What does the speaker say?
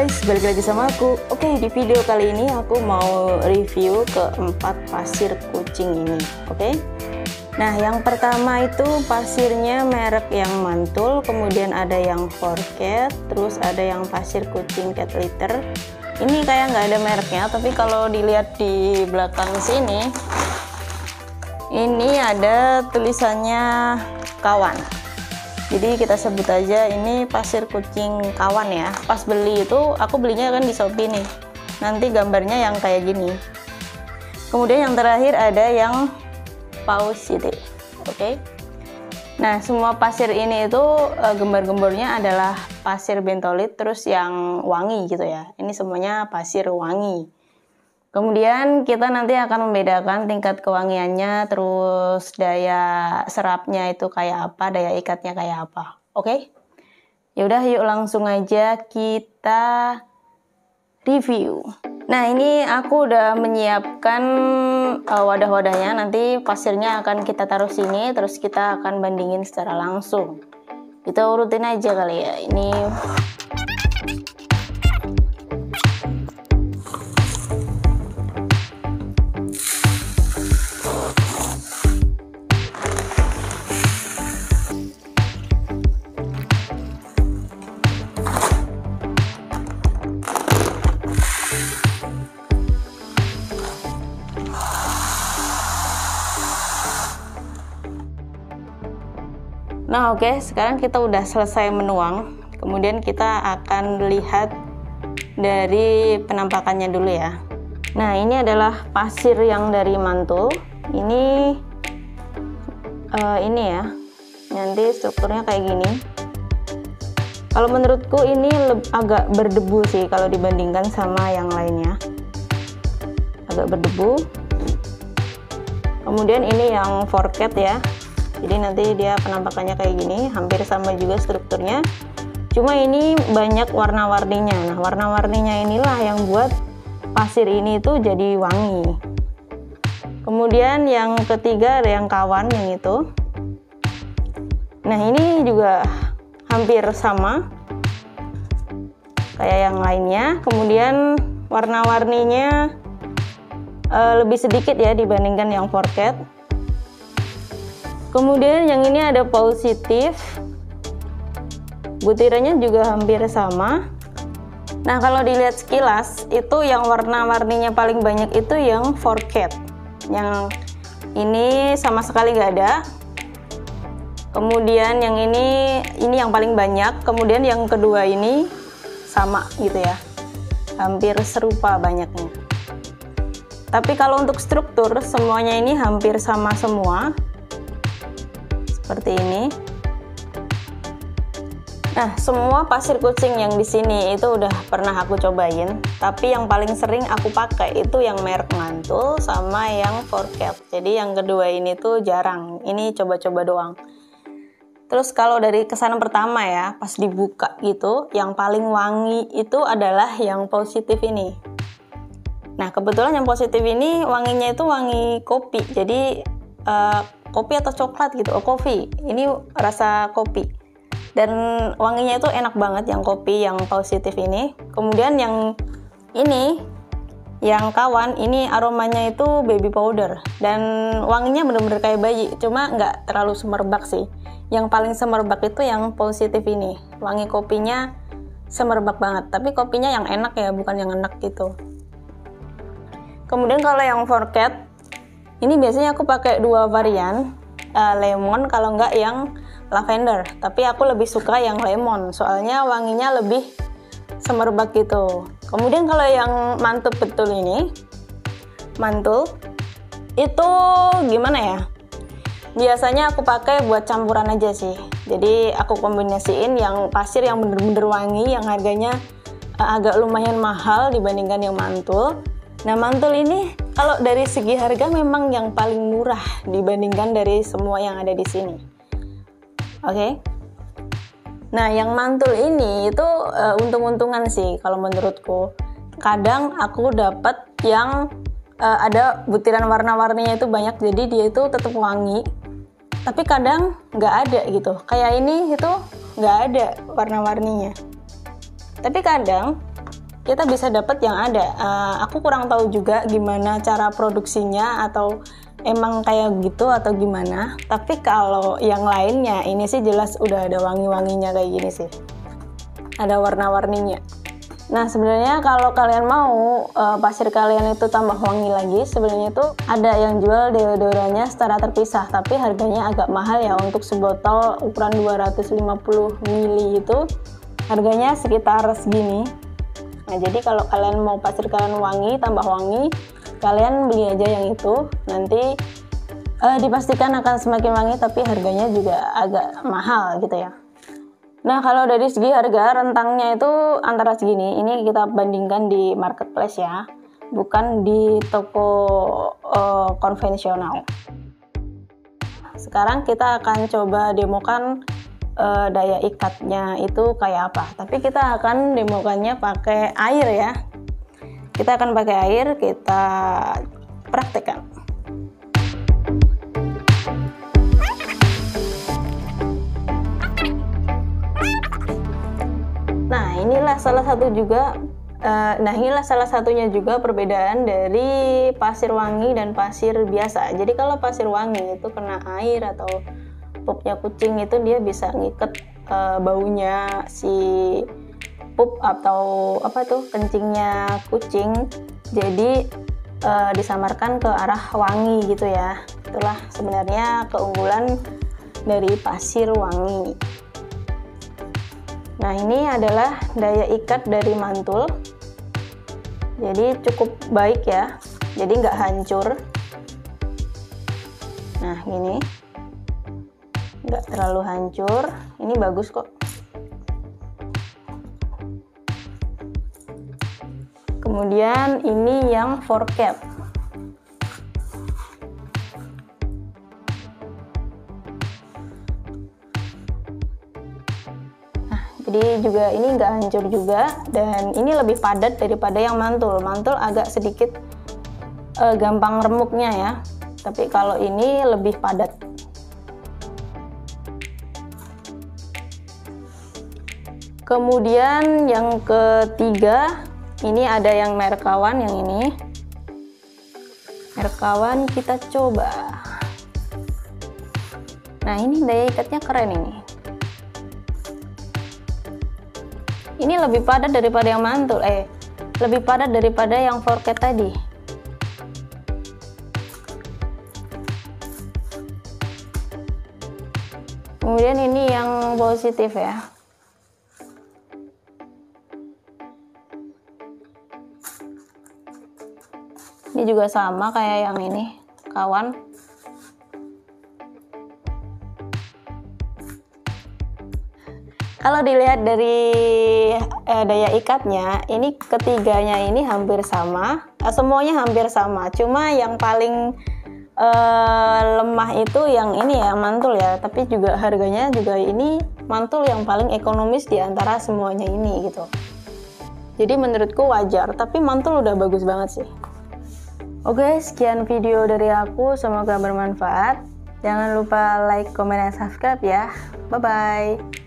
guys, balik lagi sama aku. Oke, di video kali ini aku mau review keempat pasir kucing ini. Oke. Nah, yang pertama itu pasirnya merek yang mantul, kemudian ada yang 4CAT, terus ada yang pasir kucing cat litter. Ini kayak nggak ada mereknya, tapi kalau dilihat di belakang sini, ini ada tulisannya kawan. Jadi kita sebut aja ini pasir kucing kawan ya. Pas beli itu aku belinya kan di Shopee nih. Nanti gambarnya yang kayak gini. Kemudian yang terakhir ada yang Paucity. Oke. Nah, semua pasir ini itu gembar-gembornya adalah pasir bentolit terus yang wangi gitu ya. Ini semuanya pasir wangi. Kemudian kita nanti akan membedakan tingkat kewangiannya, terus daya serapnya itu kayak apa, daya ikatnya kayak apa. Oke? Yaudah, yuk langsung aja kita review. Nah, ini aku udah menyiapkan wadah-wadahnya. Nanti pasirnya akan kita taruh sini, terus kita akan bandingin secara langsung. Kita urutin aja kali ya. Ini Nah, oke, sekarang kita udah selesai menuang. Kemudian kita akan lihat dari penampakannya dulu ya. Nah, ini adalah pasir yang dari mantul. Ini ya. Nanti strukturnya kayak gini. Kalau menurutku ini agak berdebu sih kalau dibandingkan sama yang lainnya. Agak berdebu. Kemudian ini yang 4CAT ya. Jadi nanti dia penampakannya kayak gini, hampir sama juga strukturnya. Cuma ini banyak warna-warninya. Nah, warna-warninya inilah yang buat pasir ini tuh jadi wangi. Kemudian yang ketiga ada yang kawan yang itu. Nah, ini juga hampir sama kayak yang lainnya. Kemudian warna-warninya lebih sedikit ya dibandingkan yang 4CAT. Kemudian yang ini ada positif, butirannya juga hampir sama. Nah, kalau dilihat sekilas itu yang warna-warninya paling banyak itu yang 4CAT. Yang ini sama sekali nggak ada. Kemudian yang ini yang paling banyak. Kemudian yang kedua ini sama gitu ya, hampir serupa banyaknya. Tapi kalau untuk struktur semuanya ini hampir sama semua. Seperti ini. Nah, semua pasir kucing yang di sini itu udah pernah aku cobain, tapi yang paling sering aku pakai itu yang merek mantul sama yang 4CAT. Jadi yang kedua ini tuh jarang. Ini coba-coba doang. Terus kalau dari kesan pertama ya, pas dibuka gitu, yang paling wangi itu adalah yang positif ini. Nah, kebetulan yang positif ini wanginya itu wangi kopi. Jadi kopi atau coklat gitu, kopi. Ini rasa kopi. Dan wanginya itu enak banget yang kopi, yang positif ini. Kemudian yang ini, yang kawan, ini aromanya itu baby powder. Dan wanginya bener-bener kayak bayi, cuma nggak terlalu semerbak sih. Yang paling semerbak itu yang positif ini. Wangi kopinya semerbak banget, tapi kopinya yang enak ya, bukan yang enak gitu. Kemudian kalau yang 4CAT, ini biasanya aku pakai dua varian, lemon kalau nggak yang lavender. Tapi aku lebih suka yang lemon, soalnya wanginya lebih semerbak gitu. Kemudian kalau yang mantul betul ini, mantul, itu gimana ya? Biasanya aku pakai buat campuran aja sih. Jadi aku kombinasiin yang pasir yang bener-bener wangi, yang harganya agak lumayan mahal dibandingkan yang mantul. Nah, mantul ini kalau dari segi harga memang yang paling murah dibandingkan dari semua yang ada di sini. Oke. Nah, yang mantul ini itu untung-untungan sih kalau menurutku. Kadang aku dapat yang ada butiran warna-warninya itu banyak, jadi dia itu tetap wangi. Tapi kadang nggak ada gitu. Kayak ini itu nggak ada warna-warninya. Tapi kadang kita bisa dapat yang ada. Aku kurang tahu juga gimana cara produksinya atau emang kayak gitu atau gimana. Tapi kalau yang lainnya ini sih jelas udah ada wangi-wanginya kayak gini sih. Ada warna-warninya. Nah sebenarnya kalau kalian mau pasir kalian itu tambah wangi lagi, sebenarnya itu ada yang jual deodorannya secara terpisah, tapi harganya agak mahal ya. Untuk sebotol ukuran 250 ml itu harganya sekitar segini. Nah jadi kalau kalian mau pasir kalian wangi, tambah wangi, kalian beli aja yang itu. Nanti dipastikan akan semakin wangi, tapi harganya juga agak mahal gitu ya. Nah kalau dari segi harga, rentangnya itu antara segini. Ini kita bandingkan di marketplace ya, bukan di toko konvensional. Sekarang kita akan coba demokan daya ikatnya itu kayak apa. Tapi kita akan demokannya pakai air ya. Kita akan pakai air, kita praktekkan. Nah inilah salah satunya juga perbedaan dari pasir wangi dan pasir biasa. Jadi kalau pasir wangi itu kena air atau pupnya kucing itu dia bisa ngiket baunya si pup atau apa tuh kencingnya kucing. Jadi disamarkan ke arah wangi gitu ya. Itulah sebenarnya keunggulan dari pasir wangi. Nah ini adalah daya ikat dari mantul, jadi cukup baik ya, jadi nggak hancur. Nah gini, nggak terlalu hancur, ini bagus kok. Kemudian ini yang 4CAP. Jadi juga ini nggak hancur juga, dan ini lebih padat daripada yang mantul. Mantul agak sedikit gampang remuknya ya, tapi kalau ini lebih padat. Kemudian yang ketiga, ini ada yang merek Kawan, yang ini merek Kawan, kita coba. Nah ini daya ikatnya keren ini. Ini lebih padat daripada yang mantul, lebih padat daripada yang 4CAP tadi. Kemudian ini yang positif ya. Ini juga sama kayak yang ini, Kawan. Kalau dilihat dari daya ikatnya, ini ketiganya ini hampir sama, semuanya hampir sama. Cuma yang paling lemah itu yang ini ya, mantul ya. Tapi juga harganya juga ini mantul yang paling ekonomis di antara semuanya ini gitu. Jadi menurutku wajar, tapi mantul udah bagus banget sih. Oke, sekian video dari aku, semoga bermanfaat. Jangan lupa like, comment, dan subscribe ya. Bye-bye.